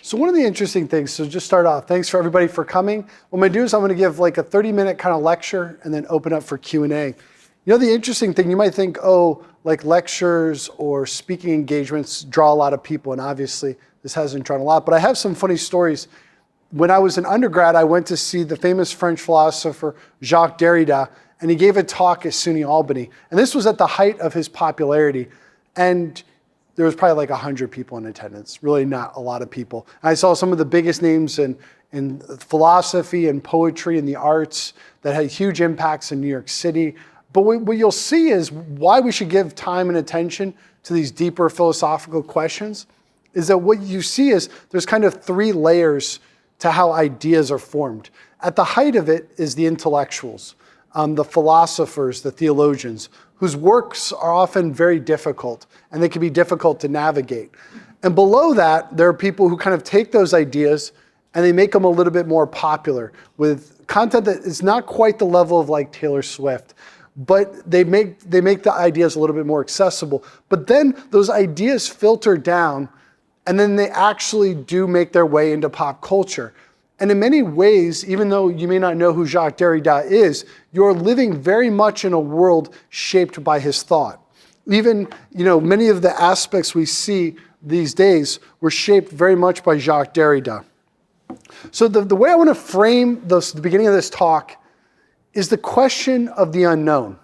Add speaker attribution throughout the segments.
Speaker 1: So one of the interesting things, so just start off, thanks for everybody for coming. What I'm gonna do is I'm gonna give like a 30-minute kind of lecture and then open up for Q&A. You know, the interesting thing, you might think, oh, like lectures or speaking engagements draw a lot of people, and obviously this hasn't drawn a lot, but I have some funny stories. When I was an undergrad, I went to see the famous French philosopher Jacques Derrida, and he gave a talk at SUNY Albany. And this was at the height of his popularity. And there was probably like 100 people in attendance, really not a lot of people. And I saw some of the biggest names in philosophy and poetry and the arts that had huge impacts in New York City. But what you'll see is why we should give time and attention to these deeper philosophical questions is that what you see is there's kind of three layers to how ideas are formed. At the height of it is the intellectuals, the philosophers, the theologians, whose works are often very difficult, and they can be difficult to navigate. And below that, there are people who kind of take those ideas and they make them a little bit more popular with content that is not quite the level of like Taylor Swift, but they make the ideas a little bit more accessible. But then those ideas filter down, and then they actually do make their way into pop culture. And in many ways, even though you may not know who Jacques Derrida is, you're living very much in a world shaped by his thought. Even, many of the aspects we see these days were shaped very much by Jacques Derrida. So the way I want to frame the beginning of this talk is the question of the unknown.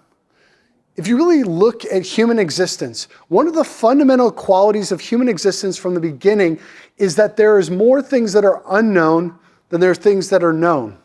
Speaker 1: If you really look at human existence, one of the fundamental qualities of human existence from the beginning is that there is more things that are unknown than there are things that are known.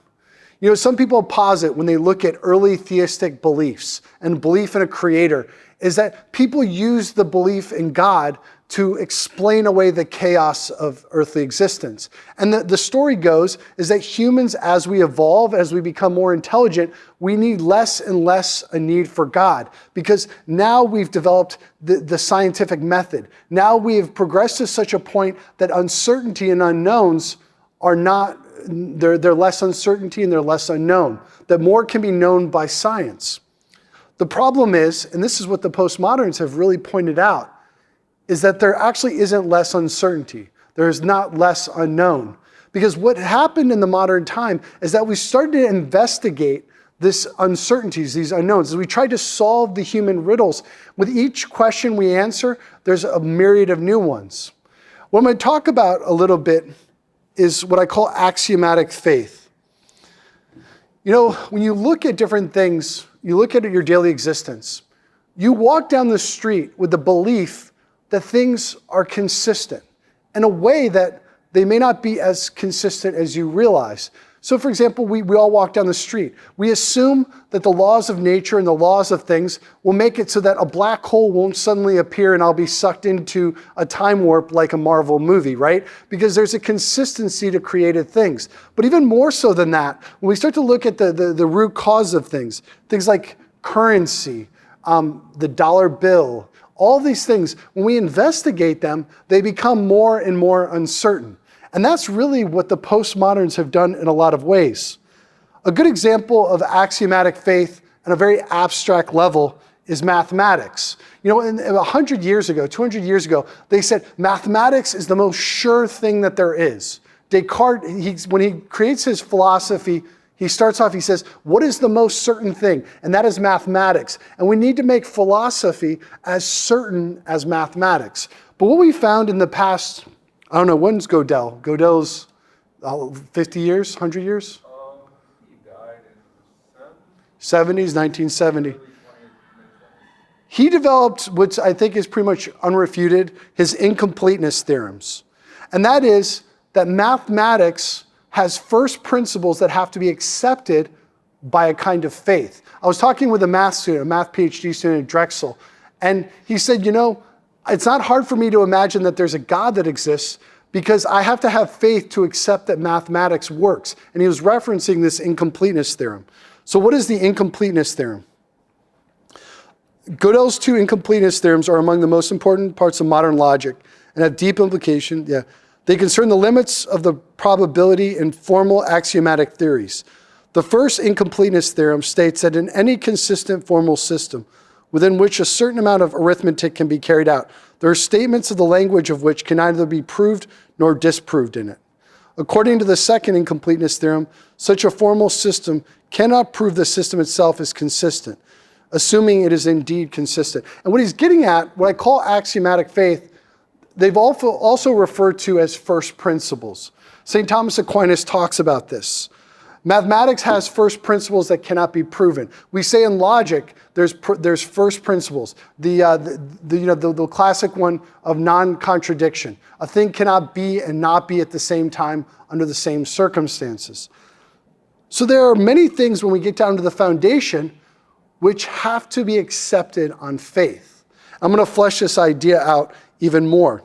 Speaker 1: Some people posit when they look at early theistic beliefs and belief in a creator is that people use the belief in God to explain away the chaos of earthly existence. And the story goes is that humans, as we evolve, as we become more intelligent, we need less and less a need for God, because now we've developed the scientific method. Now we have progressed to such a point that uncertainty and unknowns are not, they're less uncertainty and they're less unknown, that more can be known by science. The problem is, and this is what the postmoderns have really pointed out, is that there actually isn't less uncertainty. There is not less unknown. Because what happened in the modern time is that we started to investigate these uncertainties, these unknowns. As we tried to solve the human riddles, with each question we answer, there's a myriad of new ones. What I'm going to talk about a little bit is what I call axiomatic faith. When you look at different things, you look at your daily existence, you walk down the street with the belief that things are consistent in a way that they may not be as consistent as you realize. So for example, we all walk down the street. We assume that the laws of nature and the laws of things will make it so that a black hole won't suddenly appear and I'll be sucked into a time warp like a Marvel movie, right? Because there's a consistency to created things. But even more so than that, when we start to look at the root cause of things like currency, the dollar bill, all these things, when we investigate them, they become more and more uncertain. And that's really what the postmoderns have done in a lot of ways. A good example of axiomatic faith on a very abstract level is mathematics. 100 years ago, 200 years ago, they said mathematics is the most sure thing that there is. Descartes, when he creates his philosophy, he starts off, he says, what is the most certain thing? And that is mathematics. And we need to make philosophy as certain as mathematics. But what we found in the past, I don't know, when's Gödel? Gödel's 50 years, 100 years?
Speaker 2: He died in the 70s.
Speaker 1: 1970. He developed, which I think is pretty much unrefuted, his incompleteness theorems. And that is that mathematics has first principles that have to be accepted by a kind of faith. I was talking with a math student, a math PhD student at Drexel, and he said, it's not hard for me to imagine that there's a God that exists because I have to have faith to accept that mathematics works. And he was referencing this incompleteness theorem. So what is the incompleteness theorem? Gödel's two incompleteness theorems are among the most important parts of modern logic and have deep implication. They concern the limits of the probability in formal axiomatic theories. The first incompleteness theorem states that in any consistent formal system within which a certain amount of arithmetic can be carried out, There are statements of the language of which can neither be proved nor disproved in it. According to the second incompleteness theorem, such a formal system cannot prove the system itself is consistent, assuming it is indeed consistent. And what he's getting at, what I call axiomatic faith, they've also referred to as first principles. St. Thomas Aquinas talks about this. Mathematics has first principles that cannot be proven. We say in logic, there's first principles. The classic one of non-contradiction. A thing cannot be and not be at the same time under the same circumstances. So there are many things when we get down to the foundation which have to be accepted on faith. I'm going to flesh this idea out even more.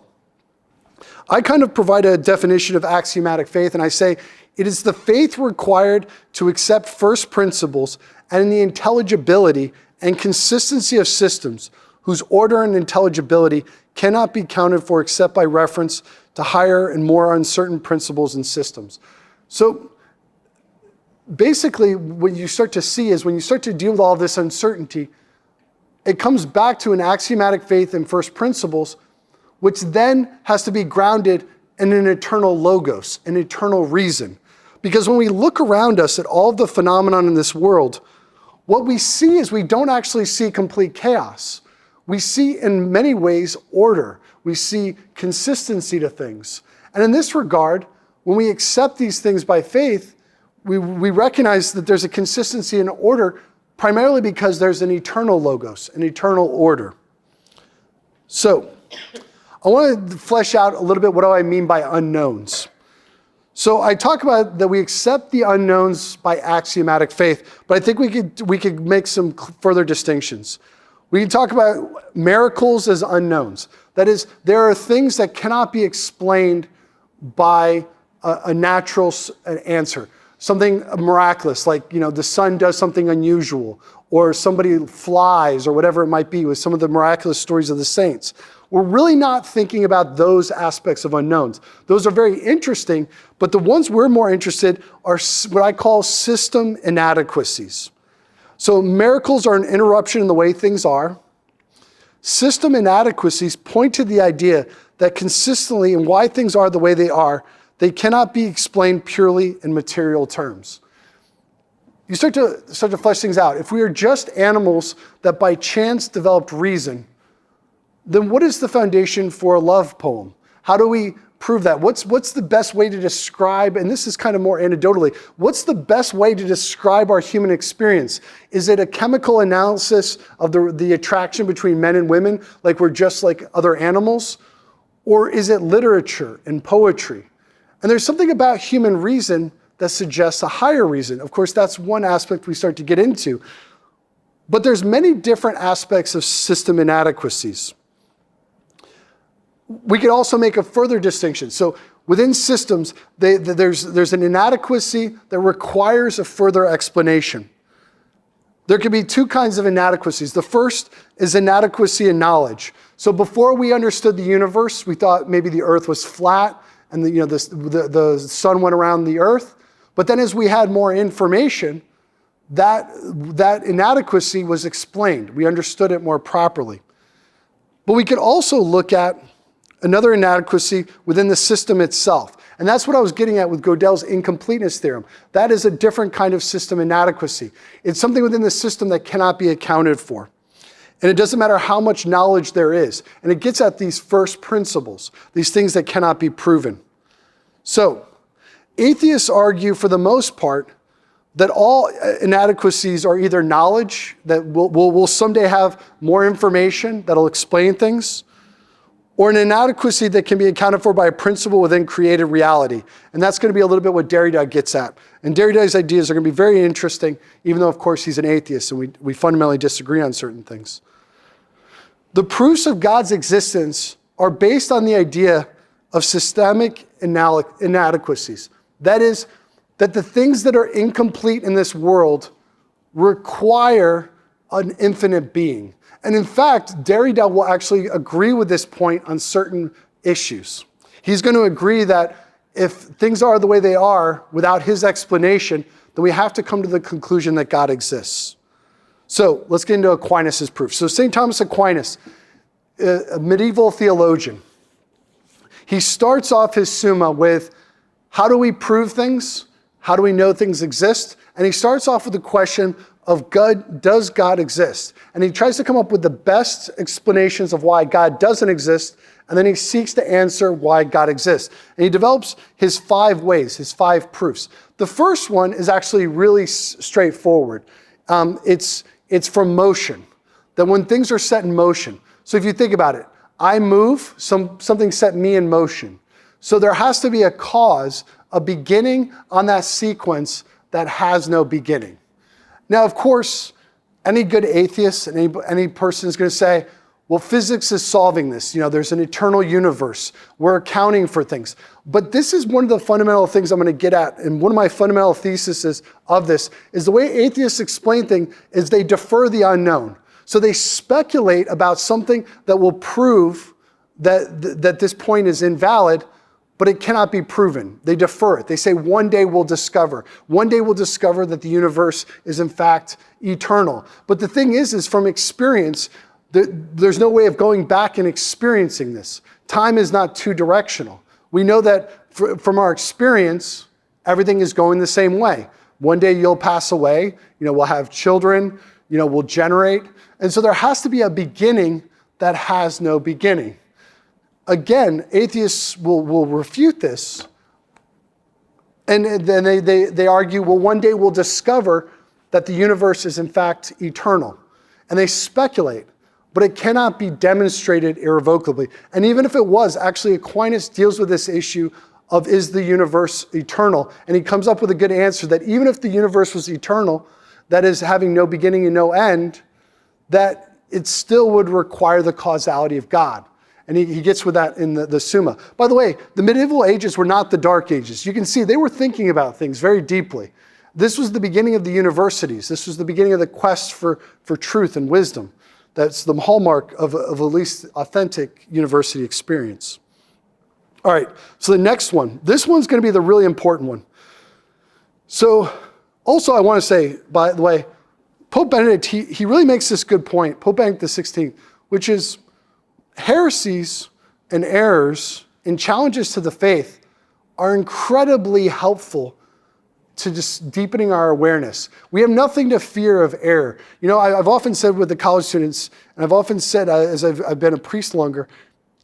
Speaker 1: I kind of provide a definition of axiomatic faith, and I say it is the faith required to accept first principles and the intelligibility and consistency of systems whose order and intelligibility cannot be accounted for except by reference to higher and more uncertain principles and systems. So basically, what you start to see is when you start to deal with all this uncertainty, it comes back to an axiomatic faith in first principles, which then has to be grounded in an eternal logos, an eternal reason. Because when we look around us at all of the phenomenon in this world, what we see is we don't actually see complete chaos. We see in many ways order. We see consistency to things. And in this regard, when we accept these things by faith, we recognize that there's a consistency and order primarily because there's an eternal logos, an eternal order. So I want to flesh out a little bit what do I mean by unknowns. So I talk about that we accept the unknowns by axiomatic faith, but I think we could make some further distinctions. We can talk about miracles as unknowns. That is, there are things that cannot be explained by a natural answer. Something miraculous, like the sun does something unusual, or somebody flies, or whatever it might be with some of the miraculous stories of the saints. We're really not thinking about those aspects of unknowns. Those are very interesting, but the ones we're more interested are what I call system inadequacies. So miracles are an interruption in the way things are. System inadequacies point to the idea that consistently and why things are the way they are, they cannot be explained purely in material terms. You start to flesh things out. If we are just animals that by chance developed reason, then what is the foundation for a love poem? How do we prove that? What's the best way to describe, and this is kind of more anecdotally, what's the best way to describe our human experience? Is it a chemical analysis of the attraction between men and women, like we're just like other animals? Or is it literature and poetry? And there's something about human reason that suggests a higher reason. Of course, that's one aspect we start to get into. But there's many different aspects of system inadequacies. We could also make a further distinction. So within systems, there's an inadequacy that requires a further explanation. There can be two kinds of inadequacies. The first is inadequacy in knowledge. So before we understood the universe, we thought maybe the earth was flat and the sun went around the earth. But then as we had more information, that inadequacy was explained. We understood it more properly. But we could also look at another inadequacy within the system itself. And that's what I was getting at with Gödel's incompleteness theorem. That is a different kind of system inadequacy. It's something within the system that cannot be accounted for. And it doesn't matter how much knowledge there is. And it gets at these first principles, these things that cannot be proven. So, atheists argue for the most part that all inadequacies are either knowledge, that we'll someday have more information that'll explain things, or an inadequacy that can be accounted for by a principle within created reality. And that's going to be a little bit what Derrida gets at. And Derrida's ideas are going to be very interesting, even though, of course, he's an atheist and we fundamentally disagree on certain things. The proofs of God's existence are based on the idea of systemic inadequacies. That is, that the things that are incomplete in this world require an infinite being. And in fact, Derrida will actually agree with this point on certain issues. He's going to agree that if things are the way they are without his explanation, then we have to come to the conclusion that God exists. So let's get into Aquinas' proof. So St. Thomas Aquinas, a medieval theologian. He starts off his Summa with, how do we prove things? How do we know things exist? And he starts off with the question of God, does God exist? And he tries to come up with the best explanations of why God doesn't exist, and then he seeks to answer why God exists. And he develops his 5 ways, his 5 proofs. The first one is actually really straightforward. It's from motion, that when things are set in motion. So if you think about it, I move, something set me in motion. So there has to be a cause, a beginning on that sequence that has no beginning. Now, of course, any good atheist and any person is going to say, well, physics is solving this. There's an eternal universe. We're accounting for things. But this is one of the fundamental things I'm going to get at. And one of my fundamental theses of this is the way atheists explain things is they defer the unknown. So they speculate about something that will prove that this point is invalid, but it cannot be proven. They defer it. They say one day we'll discover. One day we'll discover that the universe is in fact eternal. But the thing is from experience, there's no way of going back and experiencing this. Time is not two-directional. We know that from our experience, everything is going the same way. One day you'll pass away, we'll have children, we'll generate. And so there has to be a beginning that has no beginning. Again, atheists will refute this. And then they argue, well, one day we'll discover that the universe is in fact eternal. And they speculate, but it cannot be demonstrated irrevocably. And even if it was, actually Aquinas deals with this issue of, is the universe eternal? And he comes up with a good answer that even if the universe was eternal, that is having no beginning and no end, that it still would require the causality of God. And he gets with that in the Summa. By the way, the medieval ages were not the dark ages. You can see they were thinking about things very deeply. This was the beginning of the universities. This was the beginning of the quest for truth and wisdom. That's the hallmark of at least authentic university experience. All right, so the next one. This one's going to be the really important one. So also I want to say, by the way, Pope Benedict, he really makes this good point, Pope Benedict XVI, which is heresies and errors and challenges to the faith are incredibly helpful to just deepening our awareness. We have nothing to fear of error. I've often said with the college students, and I've often said as I've been a priest longer,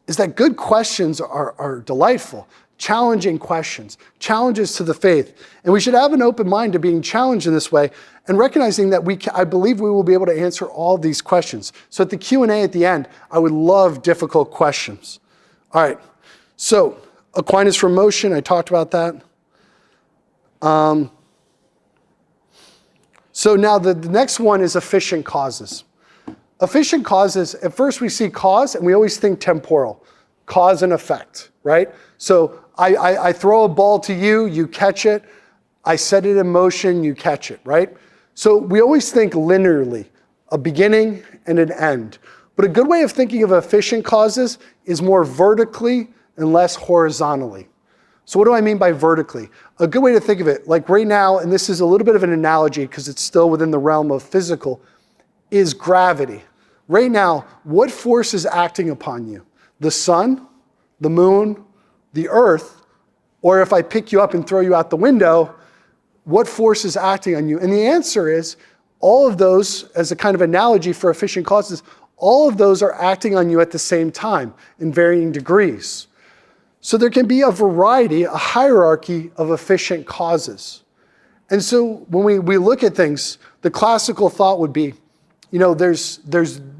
Speaker 1: is that good questions are delightful. Challenging questions, challenges to the faith. And we should have an open mind to being challenged in this way and recognizing that I believe we will be able to answer all these questions. So at the Q&A at the end, I would love difficult questions. All right, so Aquinas from motion, I talked about that. So now the next one is efficient causes. Efficient causes, at first we see cause and we always think temporal, cause and effect, right? So I throw a ball to you, you catch it. I set it in motion, you catch it, right? So we always think linearly, a beginning and an end. But a good way of thinking of efficient causes is more vertically and less horizontally. So what do I mean by vertically? A good way to think of it, like right now, and this is a little bit of an analogy because it's still within the realm of physical, is gravity. Right now, what force is acting upon you? The sun, the moon, the earth, or if I pick you up and throw you out the window, what force is acting on you? And the answer is all of those, as a kind of analogy for efficient causes, all of those are acting on you at the same time in varying degrees. So there can be a variety, a hierarchy of efficient causes. And so when we look at things, the classical thought would be, there's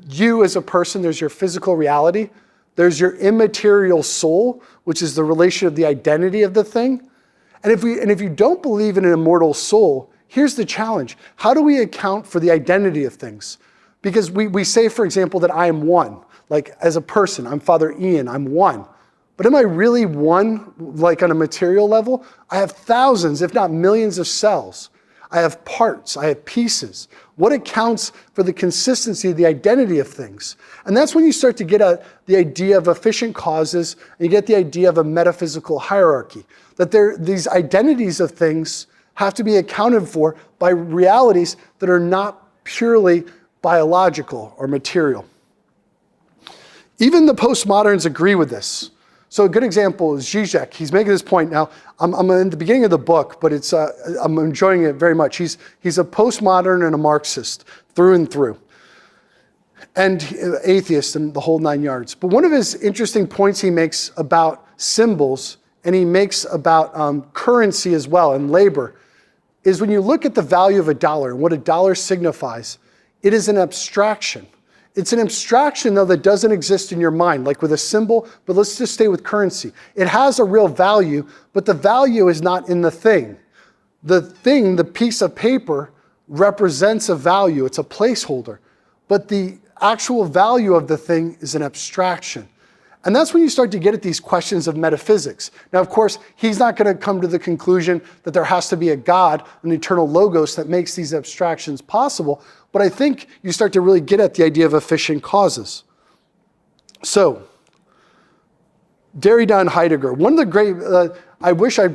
Speaker 1: you as a person, there's your physical reality, there's your immaterial soul, which is the relation of the identity of the thing. And if you don't believe in an immortal soul, here's the challenge. How do we account for the identity of things? Because we say, for example, that I am one. Like as a person, I'm Father Ian, I'm one. But am I really one, like on a material level? I have thousands, if not millions of cells. I have parts, I have pieces. What accounts for the consistency of the identity of things? And that's when you start to get at the idea of efficient causes, and you get the idea of a metaphysical hierarchy. That these identities of things have to be accounted for by realities that are not purely biological or material. Even the postmoderns agree with this. So a good example is Zizek. He's making this point. Now, I'm in the beginning of the book, but I'm enjoying it very much. He's a postmodern and a Marxist through and through, and atheist and the whole 9 yards. But one of his interesting points he makes about symbols, and he makes about currency as well and labor, is when you look at the value of a dollar and what a dollar signifies, it is an abstraction. It's an abstraction, though, that doesn't exist in your mind, like with a symbol, but let's just stay with currency. It has a real value, but the value is not in the thing. The thing, the piece of paper, represents a value. It's a placeholder. But the actual value of the thing is an abstraction. And that's when you start to get at these questions of metaphysics. Now, of course, he's not going to come to the conclusion that there has to be a God, an eternal logos that makes these abstractions possible. But I think you start to really get at the idea of efficient causes. So, Derrida and Heidegger. One of the great, I wish I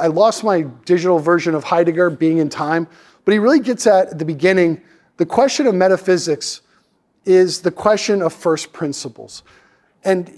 Speaker 1: lost my digital version of Heidegger, Being in Time, but he really gets at the beginning, the question of metaphysics is the question of first principles. And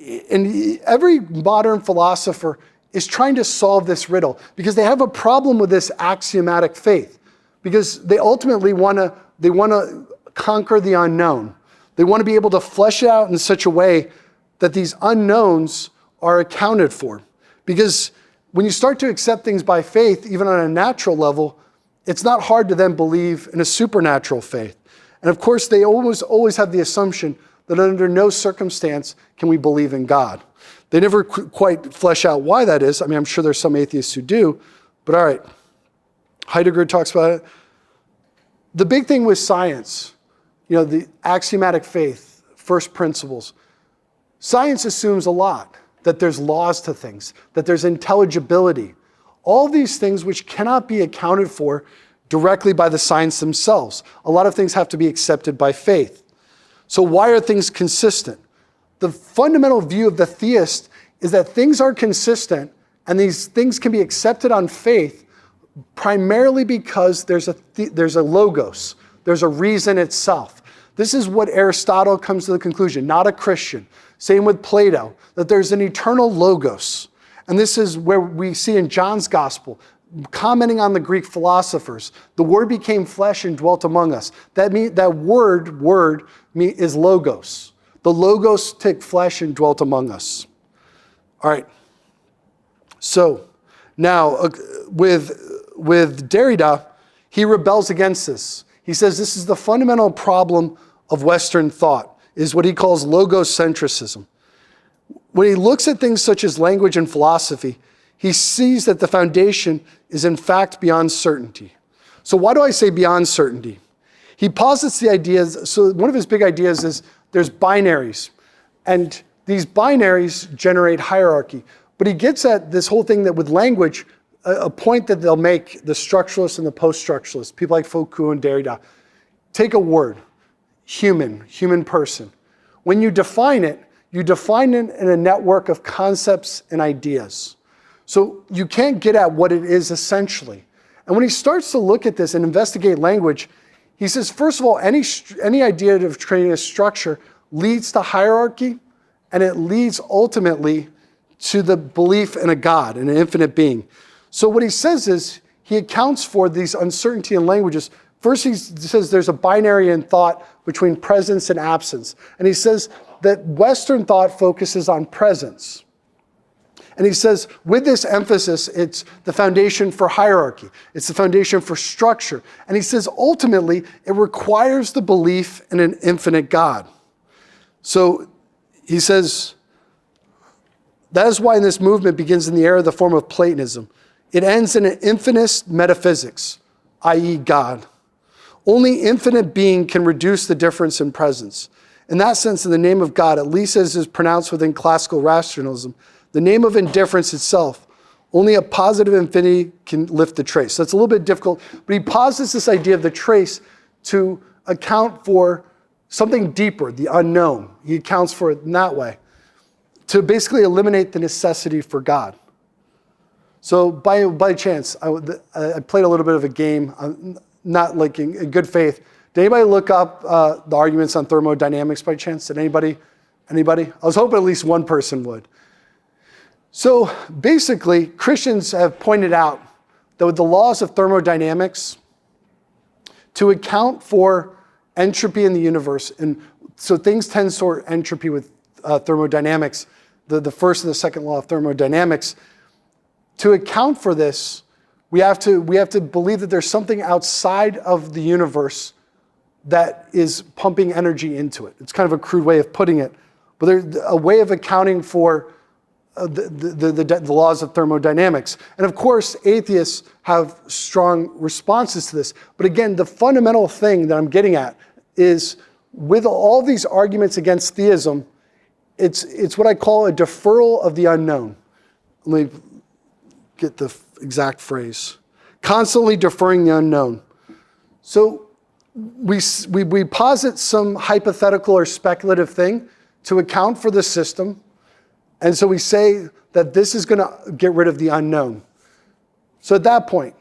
Speaker 1: every modern philosopher is trying to solve this riddle because they have a problem with this axiomatic faith, because they ultimately want to conquer the unknown. They want to be able to flesh it out in such a way that these unknowns are accounted for. Because when you start to accept things by faith, even on a natural level, it's not hard to then believe in a supernatural faith. And of course, they always have the assumption that under no circumstance can we believe in God. They never quite flesh out why that is. I mean, I'm sure there's some atheists who do, but all right. Heidegger talks about it. The big thing with science, the axiomatic faith, first principles, science assumes a lot, that there's laws to things, that there's intelligibility, all these things which cannot be accounted for directly by the science themselves. A lot of things have to be accepted by faith. So why are things consistent? The fundamental view of the theist is that things are consistent and these things can be accepted on faith primarily because there's a logos, there's a reason itself. This is what Aristotle comes to the conclusion, not a Christian. Same with Plato, that there's an eternal logos. And this is where we see in John's gospel, commenting on the Greek philosophers, the word became flesh and dwelt among us. That word is logos. The logos took flesh and dwelt among us. All right. So now with Derrida, he rebels against this. He says this is the fundamental problem of Western thought, is what he calls logocentrism. When he looks at things such as language and philosophy, he sees that the foundation is in fact beyond certainty. So why do I say beyond certainty? He posits the ideas, so one of his big ideas is there's binaries, and these binaries generate hierarchy. But he gets at this whole thing that with language, a point that they'll make, the structuralists and the post-structuralists, people like Foucault and Derrida, take a word, human person. When you define it in a network of concepts and ideas. So you can't get at what it is essentially. And when he starts to look at this and investigate language, he says, first of all, any idea of creating a structure leads to hierarchy, and it leads ultimately to the belief in a God, in an infinite being. So what he says is, he accounts for these uncertainty in languages. First, he says there's a binary in thought between presence and absence. And he says that Western thought focuses on presence. And he says, with this emphasis, it's the foundation for hierarchy. It's the foundation for structure. And he says, ultimately, it requires the belief in an infinite God. So he says, that is why this movement begins in the era of the form of Platonism. It ends in an infinite metaphysics, i.e. God. Only infinite being can reduce the difference in presence. In that sense, in the name of God, at least as is pronounced within classical rationalism, the name of indifference itself, only a positive infinity can lift the trace. So it's a little bit difficult, but he posits this idea of the trace to account for something deeper, the unknown. He accounts for it in that way, to basically eliminate the necessity for God. So by chance, I played a little bit of a game, not like in good faith. Did anybody look up the arguments on thermodynamics by chance? Did anybody Anybody? I was hoping at least one person would. So basically, Christians have pointed out that with the laws of thermodynamics, to account for entropy in the universe, and so things tend toward entropy with thermodynamics, the first and the second law of thermodynamics. To account for this, we have to believe that there's something outside of the universe that is pumping energy into it. It's kind of a crude way of putting it, but there's a way of accounting for the laws of thermodynamics. And of course, atheists have strong responses to this. But again, the fundamental thing that I'm getting at is with all these arguments against theism, it's what I call a deferral of the unknown. Let me get the exact phrase. Constantly deferring the unknown. So we posit some hypothetical or speculative thing to account for the system. And so we say that this is going to get rid of the unknown. So at that point,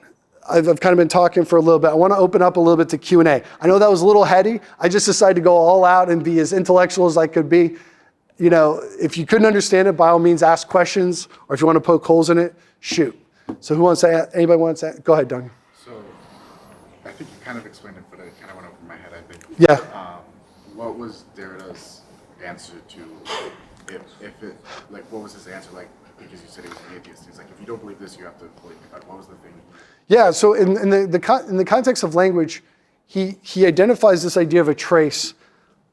Speaker 1: I've kind of been talking for a little bit. I want to open up a little bit to Q&A. I know that was a little heady. I just decided to go all out and be as intellectual as I could be. You know, if you couldn't understand it, by all means, ask questions. Or if you want to poke holes in it, shoot. So who wants to, anybody wants to, go ahead, Doug.
Speaker 3: So I think you kind of explained it, but it kind of went over my head, I think.
Speaker 1: Yeah.
Speaker 3: What was Derrida's answer to if it, like, what was his answer like? Because you said he was an atheist. He's like, if you don't believe this, you have to believe it. What was the thing?
Speaker 1: Yeah, so in the context of language, he identifies this idea of a trace.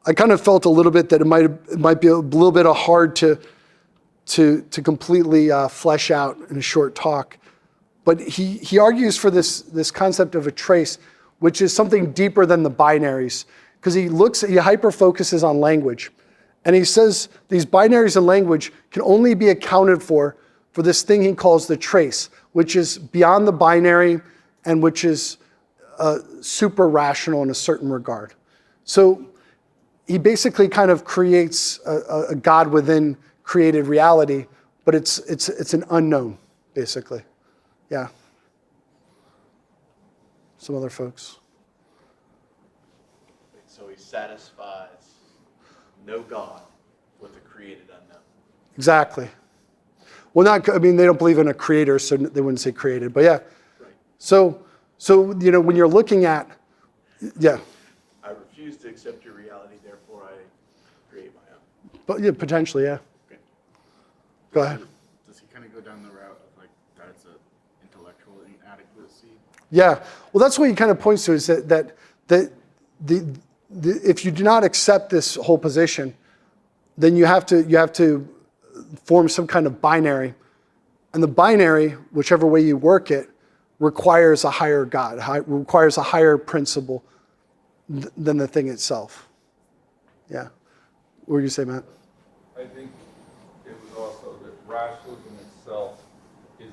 Speaker 1: I kind of felt a little bit that it might be a little bit hard to completely flesh out in a short talk. But he argues for this concept of a trace, which is something deeper than the binaries, because he hyper-focuses on language. And he says these binaries in language can only be accounted for this thing he calls the trace, which is beyond the binary and which is super rational in a certain regard. So he basically kind of creates a God within created reality, but it's an unknown, basically. Yeah. Some other folks.
Speaker 4: So he satisfies no God with a created unknown.
Speaker 1: Exactly. Well, they don't believe in a creator, so they wouldn't say created, but yeah.
Speaker 4: Right.
Speaker 1: So you know, when you're looking at, yeah.
Speaker 4: I refuse to accept your reality, therefore I create my own.
Speaker 1: But yeah, potentially, yeah.
Speaker 4: Okay.
Speaker 1: Go ahead.
Speaker 3: Does he kind of go down the route of like that's an intellectual inadequacy?
Speaker 1: Yeah. Well, that's what he kind of points to, is that if you do not accept this whole position, then you have to form some kind of binary. And the binary, whichever way you work it, requires a higher God, requires a higher principle than the thing itself. Yeah. What were you say, Matt?
Speaker 2: I think it was also that rationalism itself is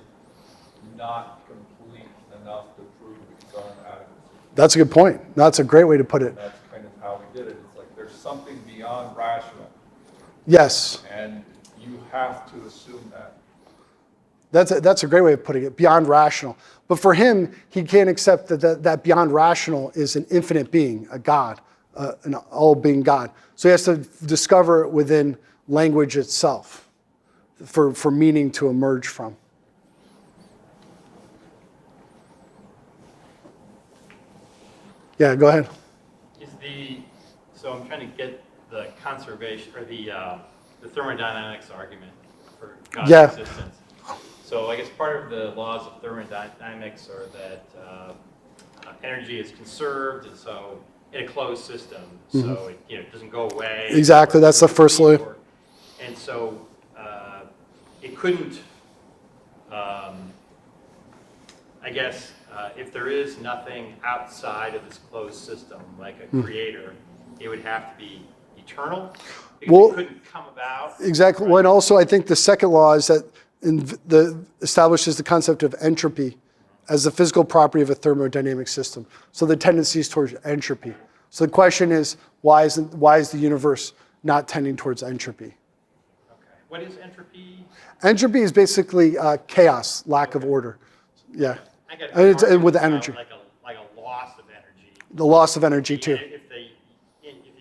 Speaker 2: not complete enough to prove its own adequacy.
Speaker 1: That's a good point. That's a great way to put it.
Speaker 2: That's kind of how we did it. It's like there's something beyond rational,
Speaker 1: Yes.
Speaker 2: and you have to assume that.
Speaker 1: That's a great way of putting it, beyond rational. But for him, he can't accept that beyond rational is an infinite being, a God, an all-being God. So he has to discover it within language itself for meaning to emerge from. Yeah, go ahead.
Speaker 5: So I'm trying to get the conservation or the thermodynamics argument for God's existence. So I guess part of the laws of thermodynamics are that energy is conserved, and so in a closed system, so it doesn't go away.
Speaker 1: Exactly, that's the first law.
Speaker 5: And so it couldn't. I guess if there is nothing outside of this closed system, like a creator, it would have to be eternal. Because it couldn't come about.
Speaker 1: Exactly.
Speaker 5: Right?
Speaker 1: Well, and also I think the second law is that establishes the concept of entropy as the physical property of a thermodynamic system. So the tendency is towards entropy. So the question is, why is the universe not tending towards entropy?
Speaker 5: Okay. What is entropy?
Speaker 1: Entropy is basically chaos, lack of order. Yeah.
Speaker 5: I got
Speaker 1: And it's with energy.
Speaker 5: like a loss of energy.
Speaker 1: The loss of energy too.
Speaker 5: If the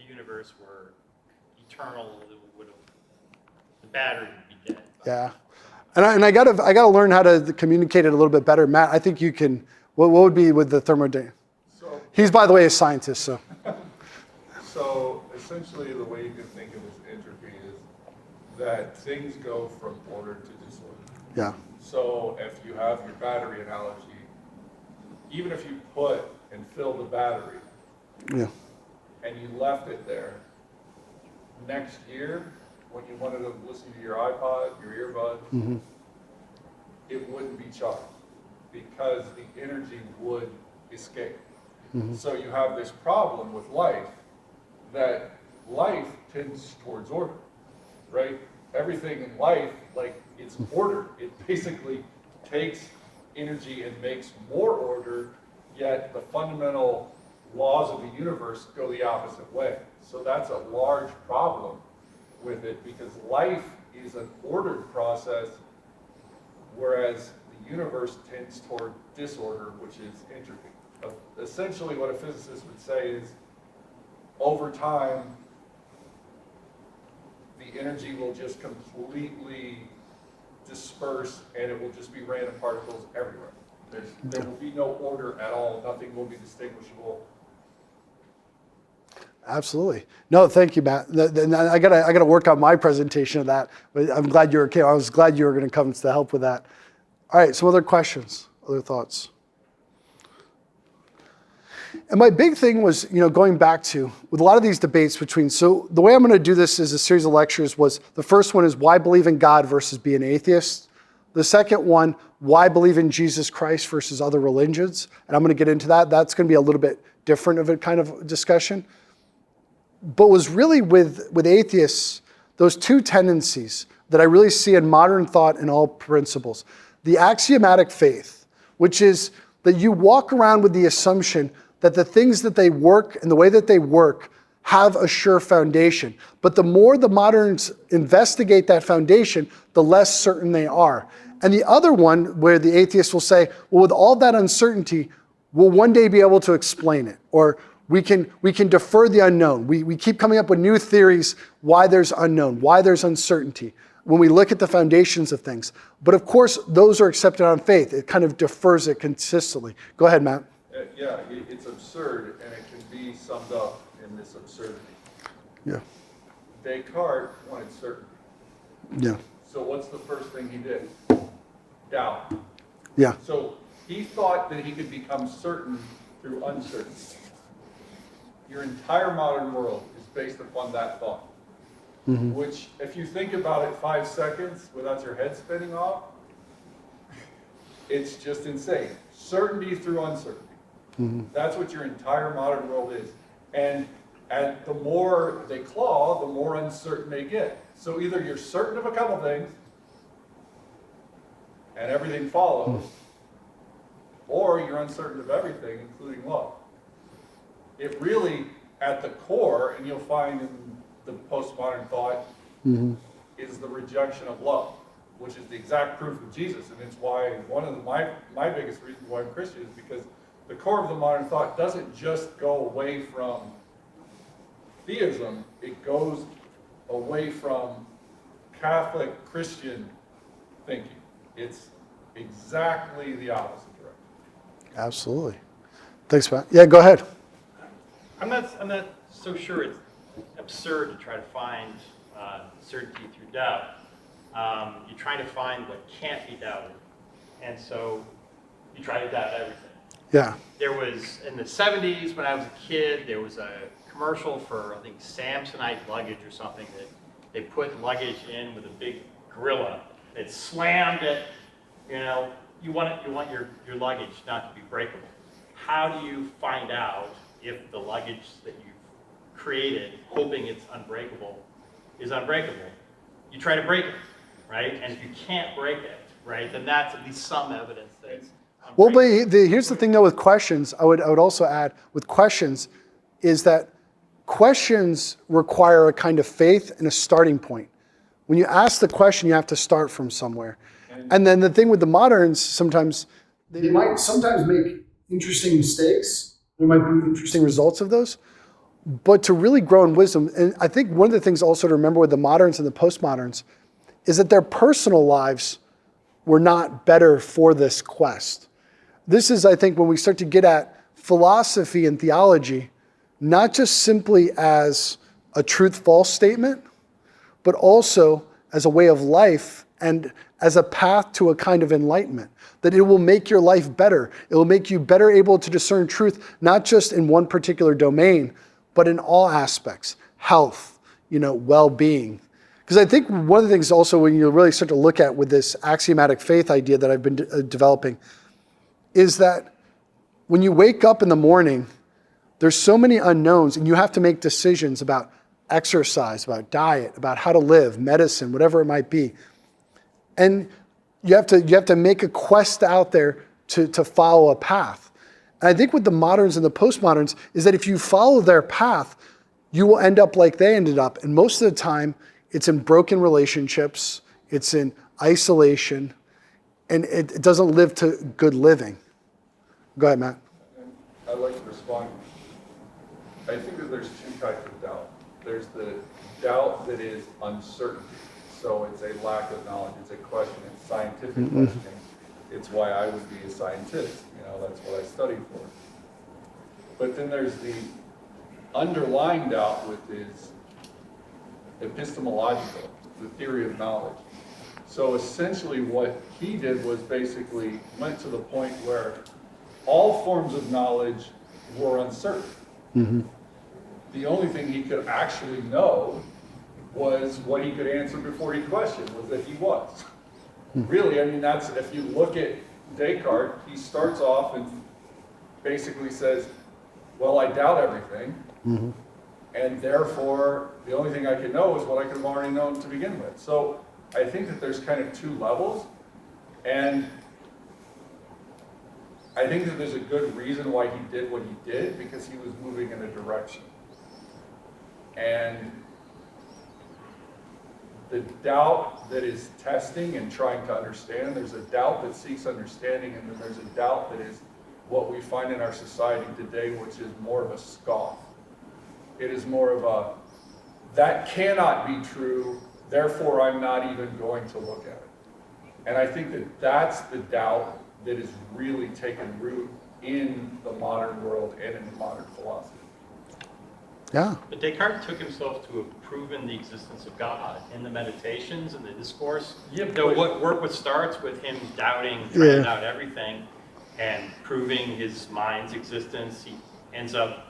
Speaker 5: universe were eternal, it would battery would be dead.
Speaker 1: Yeah. And I gotta learn how to communicate it a little bit better. Matt, I think you can, what would be with the thermodynamics?
Speaker 2: So,
Speaker 1: He's, by the way, a scientist, so.
Speaker 2: so essentially the way you can think of this entropy is that things go from order to disorder.
Speaker 1: Yeah.
Speaker 2: So if you have your battery analogy, even if you put and fill the battery
Speaker 1: Yeah.
Speaker 2: and you left it there, next year, when you wanted to listen to your iPod, your earbuds, it wouldn't be charged because the energy would escape. So you have this problem with life, that life tends towards order, right? Everything in life, like, it's ordered. It basically takes energy and makes more order, yet the fundamental laws of the universe go the opposite way. So that's a large problem with it, because life is an ordered process, whereas the universe tends toward disorder, which is entropy. Essentially what a physicist would say is, over time, the energy will just completely disperse and it will just be random particles everywhere. There will be no order at all. Nothing will be distinguishable.
Speaker 1: Absolutely. No, thank you, Matt. I gotta work on my presentation of that, but I'm glad you were, I was glad you were gonna come to help with that. All right, some other questions, other thoughts? And my big thing was, going back to, with a lot of these debates between, so the way I'm gonna do this is a series of lectures was, the first one is why believe in God versus be an atheist. The second one, why believe in Jesus Christ versus other religions. And I'm gonna get into that. That's gonna be a little bit different of a kind of discussion. But was really with atheists, those two tendencies that I really see in modern thought and all principles. The axiomatic faith, which is that you walk around with the assumption that the things that they work and the way that they work have a sure foundation. But the more the moderns investigate that foundation, the less certain they are. And the other one, where the atheist will say, well, with all that uncertainty, we'll one day be able to explain it. Or we can defer the unknown. We keep coming up with new theories why there's unknown, why there's uncertainty, when we look at the foundations of things. But of course, those are accepted on faith. It kind of defers it consistently. Go ahead, Matt.
Speaker 2: Yeah, it's absurd, and it can be summed up in this absurdity.
Speaker 1: Yeah.
Speaker 2: Descartes wanted certainty.
Speaker 1: Yeah.
Speaker 2: So what's the first thing he did? Doubt.
Speaker 1: Yeah.
Speaker 2: So he thought that he could become certain through uncertainty. Your entire modern world is based upon that thought. Which, if you think about it 5 seconds without your head spinning off, it's just insane. Certainty through uncertainty. That's what your entire modern world is. And the more they claw, the more uncertain they get. So either you're certain of a couple things, and everything follows, or you're uncertain of everything, including love. It really, at the core, and you'll find in the postmodern thought, is the rejection of love, which is the exact proof of Jesus. And it's why one of my biggest reasons why I'm Christian is because the core of the modern thought doesn't just go away from theism, it goes away from Catholic Christian thinking. It's exactly the opposite direction.
Speaker 1: Absolutely. Thanks, Matt. Yeah, go ahead.
Speaker 5: I'm not so sure it's absurd to try to find certainty through doubt. You're trying to find what can't be doubted, and so you try to doubt everything.
Speaker 1: Yeah.
Speaker 5: There was, in the 70s when I was a kid, there was a commercial for, I think, Samsonite luggage or something, that they put luggage in with a big gorilla. It slammed it, you want your luggage not to be breakable. How do you find out if the luggage that you've created, hoping it's unbreakable, is unbreakable? You try to break it, right? And if you can't break it, right, then that's at least some evidence that it's
Speaker 1: Well, but here's the thing though with questions, I would also add, with questions, is that questions require a kind of faith and a starting point. When you ask the question, you have to start from somewhere. And then the thing with the moderns, sometimes they might sometimes make interesting mistakes. There might be interesting results of those. But to really grow in wisdom, and I think one of the things also to remember with the moderns and the postmoderns is that their personal lives were not better for this quest. This is, I think, when we start to get at philosophy and theology, not just simply as a truth-false statement, but also as a way of life and as a path to a kind of enlightenment, that it will make your life better. It will make you better able to discern truth, not just in one particular domain, but in all aspects, health, well-being. Because I think one of the things also when you really start to look at with this axiomatic faith idea that I've been developing is that when you wake up in the morning, there's so many unknowns and you have to make decisions about exercise, about diet, about how to live, medicine, whatever it might be. And you have to make a quest out there to follow a path. And I think with the moderns and the postmoderns is that if you follow their path, you will end up like they ended up. And most of the time, it's in broken relationships, it's in isolation, and it doesn't live to good living. Go ahead, Matt.
Speaker 2: I'd like to respond. I think that there's two types of doubt. There's the doubt that is uncertainty. So it's a lack of knowledge, it's a question, it's scientific questioning. It's why I would be a scientist, that's what I studied for. But then there's the underlying doubt, which is epistemological, the theory of knowledge. So essentially what he did was basically went to the point where all forms of knowledge were uncertain.
Speaker 1: Mm-hmm.
Speaker 2: The only thing he could actually know was what he could answer before he questioned, was that he was. Really, that's, if you look at Descartes, he starts off and basically says, well, I doubt everything, and therefore the only thing I can know is what I could have already known to begin with. So I think that there's kind of two levels, and I think that there's a good reason why he did what he did, because he was moving in a direction. And the doubt that is testing and trying to understand, there's a doubt that seeks understanding, and then there's a doubt that is what we find in our society today, which is more of a scoff. It is more of a, that cannot be true, therefore I'm not even going to look at it. And I think that that's the doubt that is really taken root in the modern world and in the modern philosophy.
Speaker 1: Yeah.
Speaker 5: But Descartes took himself to have proven the existence of God in the meditations and the discourse.
Speaker 2: Yeah,
Speaker 5: What work starts with him doubting, trying to doubt everything, and proving his mind's existence. He ends up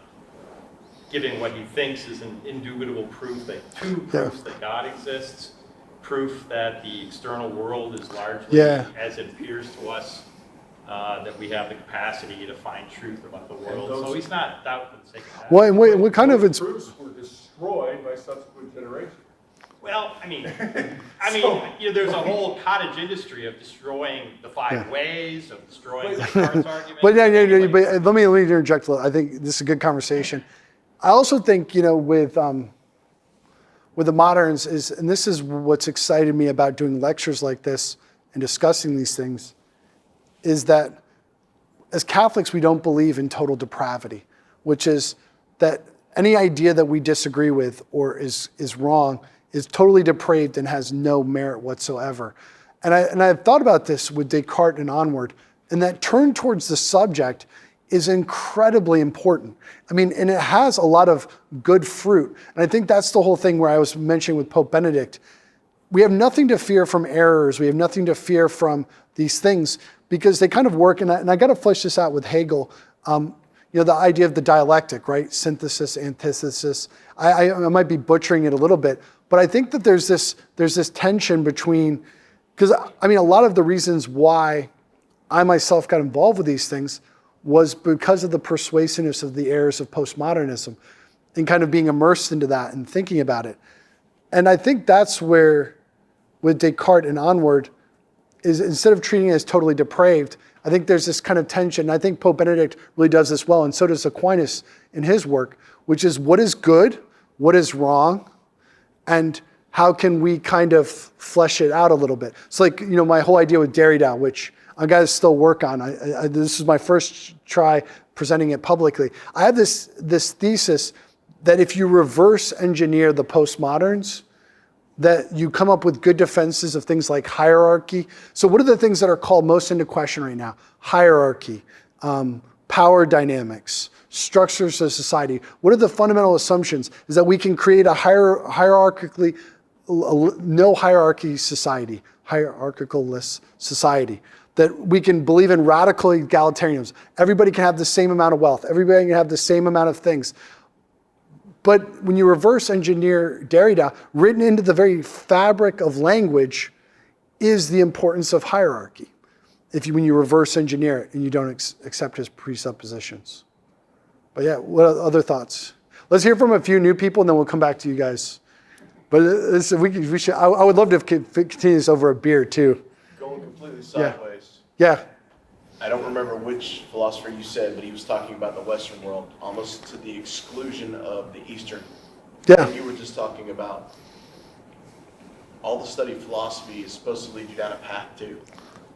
Speaker 5: giving what he thinks is an indubitable proof, proofs that God exists, proof that the external world is largely as it appears to us, that we have the capacity to find truth about the world. So he's not doubting for the sake of that.
Speaker 1: Well, and what kind of
Speaker 2: those proofs were destroyed by subsequent generations.
Speaker 5: Well, there's a whole cottage industry of destroying the five ways, of destroying Descartes' argument.
Speaker 1: But let me interject a little. I think this is a good conversation. I also think, with the moderns and this is what's excited me about doing lectures like this and discussing these things, is that as Catholics, we don't believe in total depravity, which is that any idea that we disagree with or is wrong is totally depraved and has no merit whatsoever. And I've thought about this with Descartes and onward, and that turn towards the subject is incredibly important. And it has a lot of good fruit. And I think that's the whole thing where I was mentioning with Pope Benedict. We have nothing to fear from errors. We have nothing to fear from these things because they kind of work. And I got to flesh this out with Hegel. The idea of the dialectic, right? Synthesis, antithesis. I might be butchering it a little bit, but I think that there's this tension between, because a lot of the reasons why I myself got involved with these things was because of the persuasiveness of the errors of postmodernism and kind of being immersed into that and thinking about it. And I think that's where, with Descartes and onward, is instead of treating it as totally depraved, I think there's this kind of tension. I think Pope Benedict really does this well, and so does Aquinas in his work, which is what is good, what is wrong, and how can we kind of flesh it out a little bit. It's like, my whole idea with Derrida, which I got to still work on. This is my first try presenting it publicly. I have this thesis that if you reverse engineer the postmoderns, that you come up with good defenses of things like hierarchy. So what are the things that are called most into question right now? Hierarchy, power dynamics, structures of society. What are the fundamental assumptions? Is that we can create a hierarchically, no hierarchy society, hierarchicalless society. That we can believe in radical egalitarianism. Everybody can have the same amount of wealth. Everybody can have the same amount of things. But when you reverse engineer Derrida, written into the very fabric of language is the importance of hierarchy. When you reverse engineer it and you don't accept his presuppositions. But yeah, what other thoughts? Let's hear from a few new people and then we'll come back to you guys. But we should. I would love to continue this over a beer too.
Speaker 4: Going completely sideways.
Speaker 1: Yeah.
Speaker 4: I don't remember which philosopher you said, but he was talking about the Western world, almost to the exclusion of the Eastern.
Speaker 1: Yeah.
Speaker 4: And you were just talking about all the study of philosophy is supposed to lead you down a path to.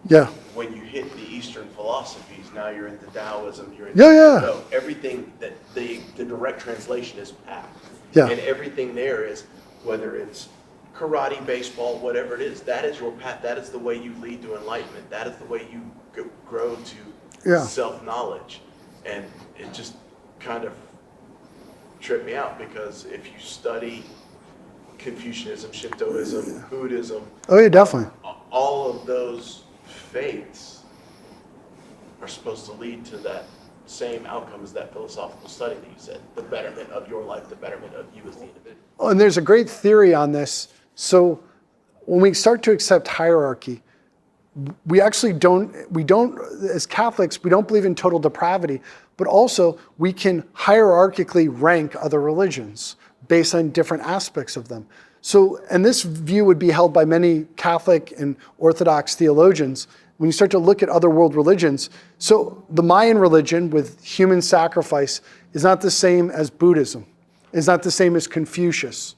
Speaker 1: Yeah.
Speaker 4: When you hit the Eastern philosophies, now you're into Taoism, you're into
Speaker 1: Yeah.
Speaker 4: everything that the direct translation is path.
Speaker 1: Yeah.
Speaker 4: And everything there is, whether it's karate, baseball, whatever it is, that is your path. That is the way you lead to enlightenment. That is the way you grow to self-knowledge. And it just kind of tripped me out because if you study Confucianism, Shintoism, Buddhism,
Speaker 1: Oh yeah, definitely.
Speaker 4: all of those faiths are supposed to lead to that same outcome as that philosophical study that you said, the betterment of your life, the betterment of you as the individual.
Speaker 1: Oh, and there's a great theory on this. So when we start to accept hierarchy, we actually don't, as Catholics, we don't believe in total depravity, but also we can hierarchically rank other religions based on different aspects of them. So, and this view would be held by many Catholic and Orthodox theologians when you start to look at other world religions. So the Mayan religion with human sacrifice is not the same as Buddhism. It's not the same as Confucius.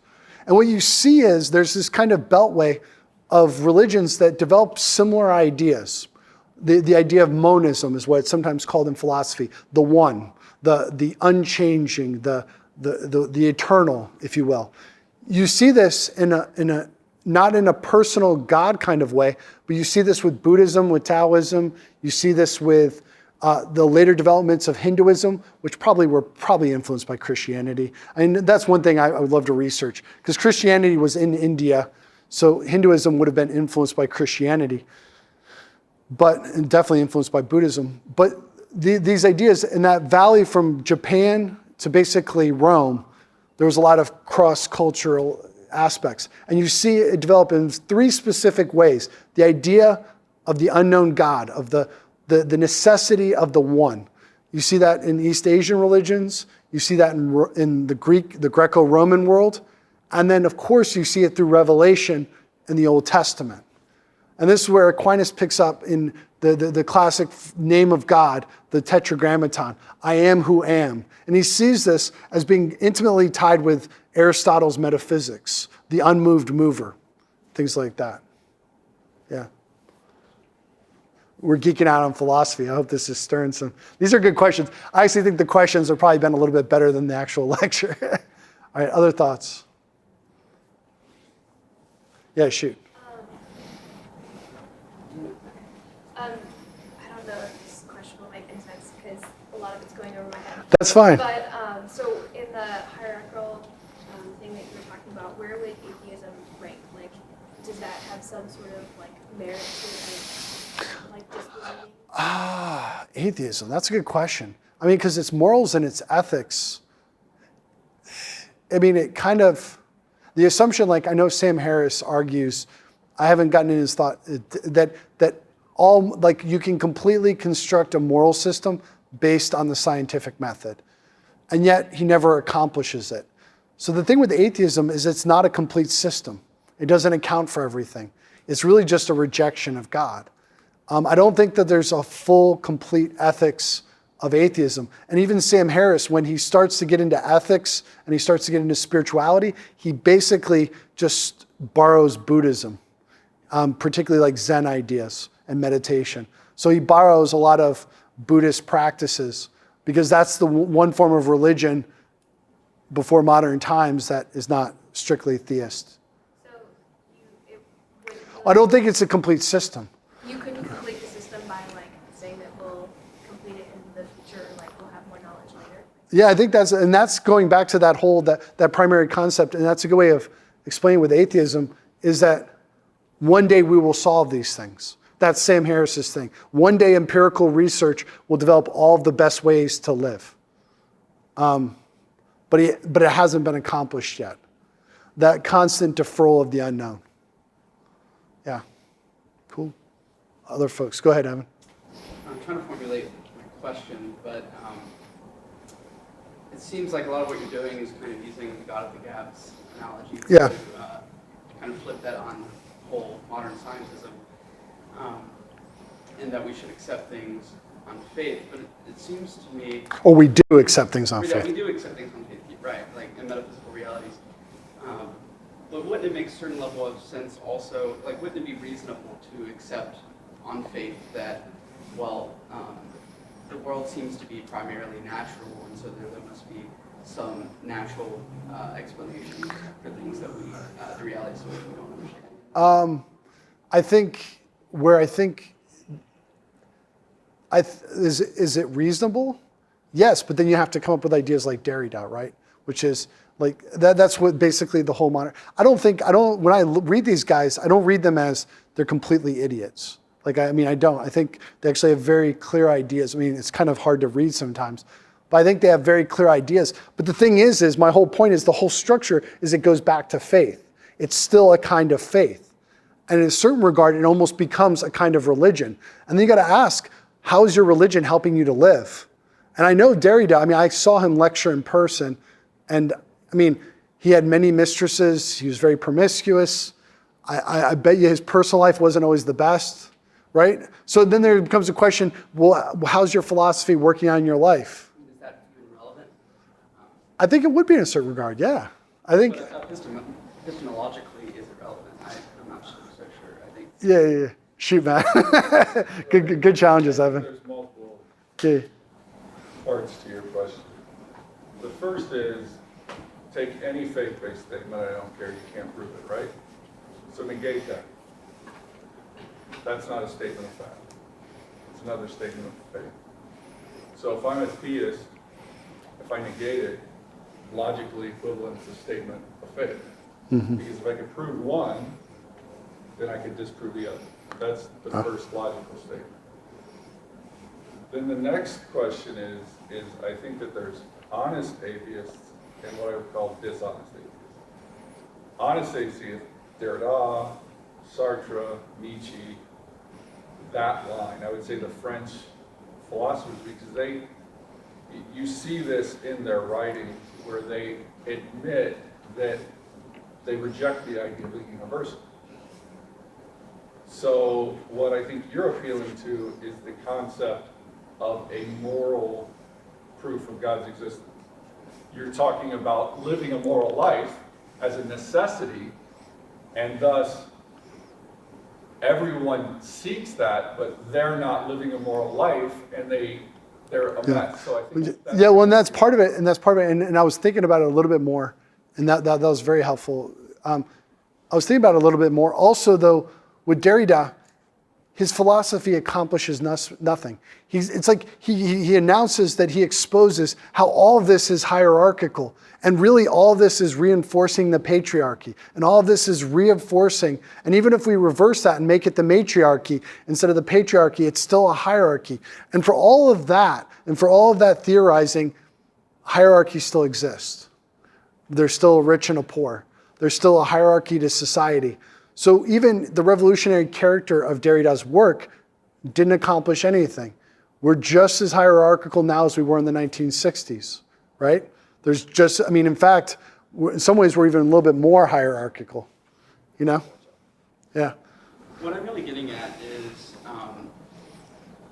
Speaker 1: And what you see is there's this kind of beltway of religions that develop similar ideas. The idea of monism is what it's sometimes called in philosophy, the one, the unchanging, the eternal, if you will. You see this not in a personal God kind of way, but you see this with Buddhism, with Taoism. You see this with the later developments of Hinduism, which were influenced by Christianity. I mean, that's one thing I would love to research, because Christianity was in India, so Hinduism would have been influenced by Christianity, and definitely influenced by Buddhism. But these ideas in that valley from Japan to basically Rome, there was a lot of cross-cultural aspects. And you see it develop in three specific ways. The idea of the unknown God, of the necessity of the one. You see that in East Asian religions. You see that in the Greco-Roman world. And then, of course, you see it through Revelation in the Old Testament. And this is where Aquinas picks up in the classic name of God, the Tetragrammaton, I am who am. And he sees this as being intimately tied with Aristotle's metaphysics, the unmoved mover, things like that. Yeah. We're geeking out on philosophy. I hope this is stirring some. These are good questions. I actually think the questions have probably been a little bit better than the actual lecture. All right, other thoughts? Yeah, shoot.
Speaker 6: I don't know if this question will make any sense because a lot of it's going over my head.
Speaker 1: That's fine.
Speaker 6: But so in the hierarchical thing that you were talking about, where would atheism rank? Like, does that have some sort of like merit to it, like disbelieving?
Speaker 1: Atheism. That's a good question. I mean, because it's morals and it's ethics. I mean, it kind of, the assumption, like I know Sam Harris argues, I haven't gotten in his thought, that all, like you can completely construct a moral system based on the scientific method. And yet he never accomplishes it. So the thing with atheism is it's not a complete system. It doesn't account for everything. It's really just a rejection of God. I don't think that there's a full, complete ethics of atheism. And even Sam Harris, when he starts to get into ethics and he starts to get into spirituality, he basically just borrows Buddhism, particularly like Zen ideas and meditation. So he borrows a lot of Buddhist practices because that's the one form of religion before modern times that is not strictly theist.
Speaker 6: So
Speaker 1: I don't think it's a complete system.
Speaker 6: You couldn't complete the system by like saying that we'll complete it in the future, or like we'll have more knowledge later.
Speaker 1: Yeah, I think that's going back to that whole, that primary concept, and that's a good way of explaining with atheism, is that one day we will solve these things. That's Sam Harris's thing. One day empirical research will develop all of the best ways to live. But it hasn't been accomplished yet. That constant deferral of the unknown. Yeah, cool. Other folks, go ahead, Evan.
Speaker 7: I'm trying to formulate my question, but it seems like a lot of what you're doing is kind of using the God of the Gaps analogy
Speaker 1: Yeah.
Speaker 7: to kind of flip that on whole modern scientism, and that we should accept things on faith. But it seems to me,
Speaker 1: Or we do accept things on
Speaker 7: yeah, we
Speaker 1: faith.
Speaker 7: do accept things on faith, right? Like in metaphysical realities. But wouldn't it make a certain level of sense also? Like, wouldn't it be reasonable to accept on faith that, well, the world seems to be primarily natural, and so there must be some natural explanation for things that we, the realities of which we don't understand?
Speaker 1: I think is it reasonable? Yes, but then you have to come up with ideas like Derrida, right? Which is like that's what basically the whole modern. When I read these guys, I don't read them as they're completely idiots. Like I don't. I think they actually have very clear ideas. I mean, it's kind of hard to read sometimes, but I think they have very clear ideas. But the thing is my whole point is the whole structure is it goes back to faith. It's still a kind of faith. And in a certain regard, it almost becomes a kind of religion. And then you got to ask, how is your religion helping you to live? And I know Derrida, I saw him lecture in person, and he had many mistresses, he was very promiscuous. I bet you his personal life wasn't always the best, right? So then there becomes a question, well, how's your philosophy working on your life?
Speaker 7: Is that even relevant?
Speaker 1: I think it would be in a certain regard, yeah. I think,
Speaker 7: But epistemologically, is it relevant? I'm not so sure. I think.
Speaker 1: yeah. Shoot, man. good challenges, Evan.
Speaker 2: There's multiple
Speaker 1: Okay.
Speaker 2: parts to your question. The first is, take any faith-based statement, I don't care, you can't prove it, right? So negate that. That's not a statement of fact. It's another statement of faith. So if I'm a theist, if I negate it, logically equivalent to a statement of faith. Because if I could prove one, then I could disprove the other. That's the first logical statement. Then the next question is I think that there's honest atheists and what I would call dishonest atheists. Honest atheists, Derrida, Sartre, Nietzsche, that line. I would say the French philosophers, because you see this in their writing where they admit that they reject the idea of the universal. So what I think you're appealing to is the concept of a moral proof of God's existence. You're talking about living a moral life as a necessity, and thus everyone seeks that, but they're not living a moral life, and they're a mess. So I think
Speaker 1: And that's part of it, and I was thinking about it a little bit more, and that was very helpful. I was thinking about it a little bit more. Also, though, with Derrida, his philosophy accomplishes nothing. It's like he announces that he exposes how all of this is hierarchical, and really all of this is reinforcing the patriarchy, and all of this is reinforcing, and even if we reverse that and make it the matriarchy instead of the patriarchy, it's still a hierarchy. And for all of that, theorizing, hierarchy still exists. There's still a rich and a poor. There's still a hierarchy to society. So even the revolutionary character of Derrida's work didn't accomplish anything. We're just as hierarchical now as we were in the 1960s, right? There's just, in fact, in some ways we're even a little bit more hierarchical, Yeah.
Speaker 7: What I'm really getting at is,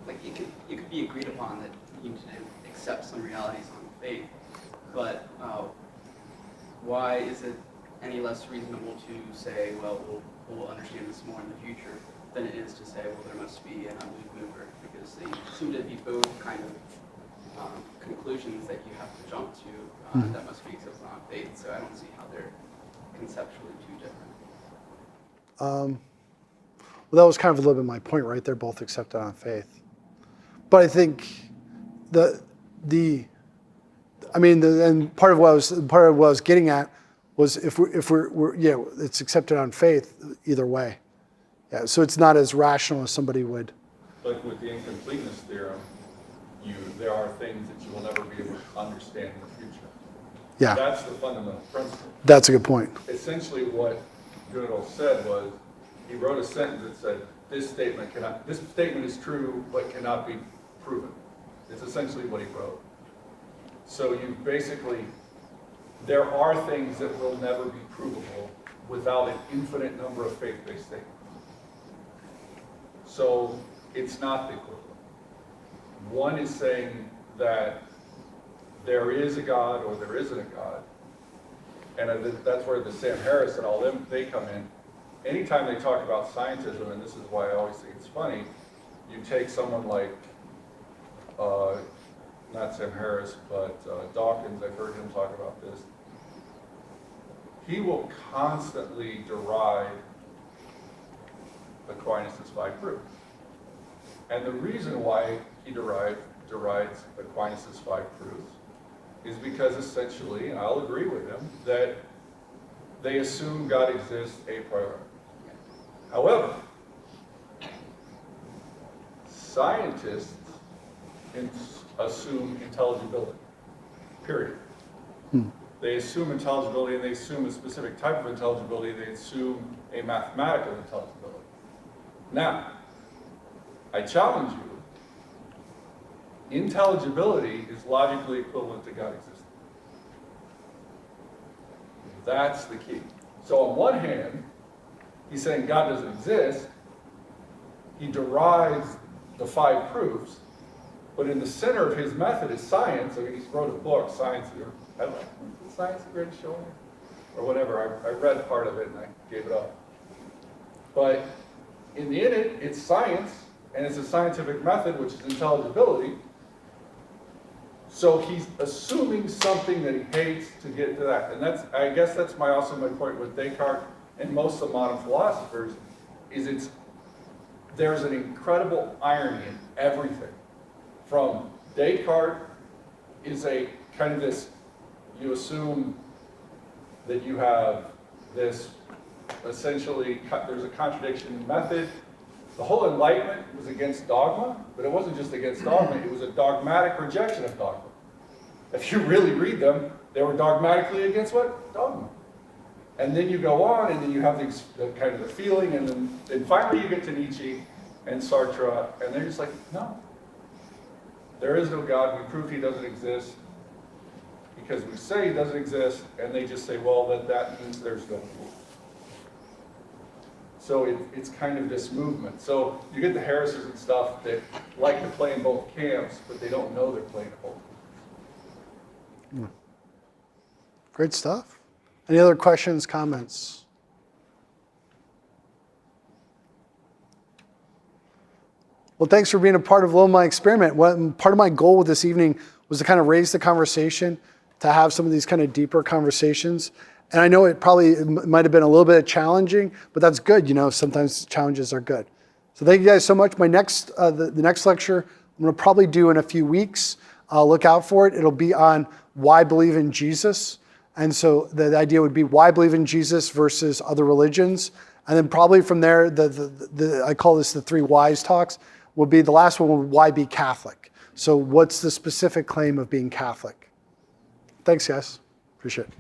Speaker 7: it could be agreed upon that you need to accept some realities on faith, but why is it any less reasonable to say, well, we'll understand this more in the future than it is to say, well, there must be an unmoved mover, because they seem to be both kind of conclusions that you have to jump to that must be accepted on faith. So I don't see how they're conceptually too different.
Speaker 1: Well, that was kind of a little bit my point, right? They're both accepted on faith. But I think and part of what I was getting at was if we're it's accepted on faith either way. Yeah, so it's not as rational as somebody would.
Speaker 2: Like with the incompleteness theorem, there are things that you will never be able to understand in the future.
Speaker 1: Yeah,
Speaker 2: That's the fundamental principle.
Speaker 1: that's a good point.
Speaker 2: Essentially what Gödel said was, he wrote a sentence that said, this statement is true, but cannot be proven. It's essentially what he wrote. So there are things that will never be provable without an infinite number of faith-based statements. So it's not the equivalent. One is saying that there is a God or there isn't a God. And that's where the Sam Harris and all them, they come in. Anytime they talk about scientism, and this is why I always think it's funny, you take someone like, not Sam Harris, but Dawkins, I've heard him talk about this. He will constantly deride Aquinas' 5 proofs. And the reason why he derides Aquinas' 5 proofs is because essentially, and I'll agree with him, that they assume God exists a priori. However, scientists assume intelligibility, period. They assume intelligibility, and they assume a specific type of intelligibility. They assume a mathematical intelligibility. Now, I challenge you, intelligibility is logically equivalent to God existing. That's the key. So on one hand, he's saying God doesn't exist. He derides the 5 proofs, but in the center of his method is science. I mean, he's wrote a book, Science, Science the Greatest Show, or whatever. I read part of it and I gave it up. But in it, it's science, and it's a scientific method, which is intelligibility. So he's assuming something that he hates to get to that. And I guess that's also my point with Descartes and most of the modern philosophers, is there's an incredible irony in everything. From Descartes is a kind of this, you assume that you have this, essentially, there's a contradiction in method. The whole Enlightenment was against dogma, but it wasn't just against dogma, it was a dogmatic rejection of dogma. If you really read them, they were dogmatically against what? Dogma. And then you go on, and then you have the kind of the feeling, and then finally you get to Nietzsche and Sartre, and they're just like, no. There is no God, we prove he doesn't exist, because we say he doesn't exist, and they just say, well, that means there's no proof. So it's kind of this movement. So you get the Harrises and stuff that like to play in both camps, but they don't know they're playing in both camps.
Speaker 1: Great stuff. Any other questions, comments? Well, thanks for being a part of my experiment. Part of my goal with this evening was to kind of raise the conversation, to have some of these kind of deeper conversations. And I know it might have been a little bit challenging, but that's good. Sometimes challenges are good. So thank you guys so much. The next lecture I'm going to probably do in a few weeks. Look out for it. It'll be on why believe in Jesus. And so the idea would be why believe in Jesus versus other religions. And then probably from there, I call this the 3 whys talks, would be the last one, why be Catholic? So what's the specific claim of being Catholic? Thanks, guys. Appreciate it.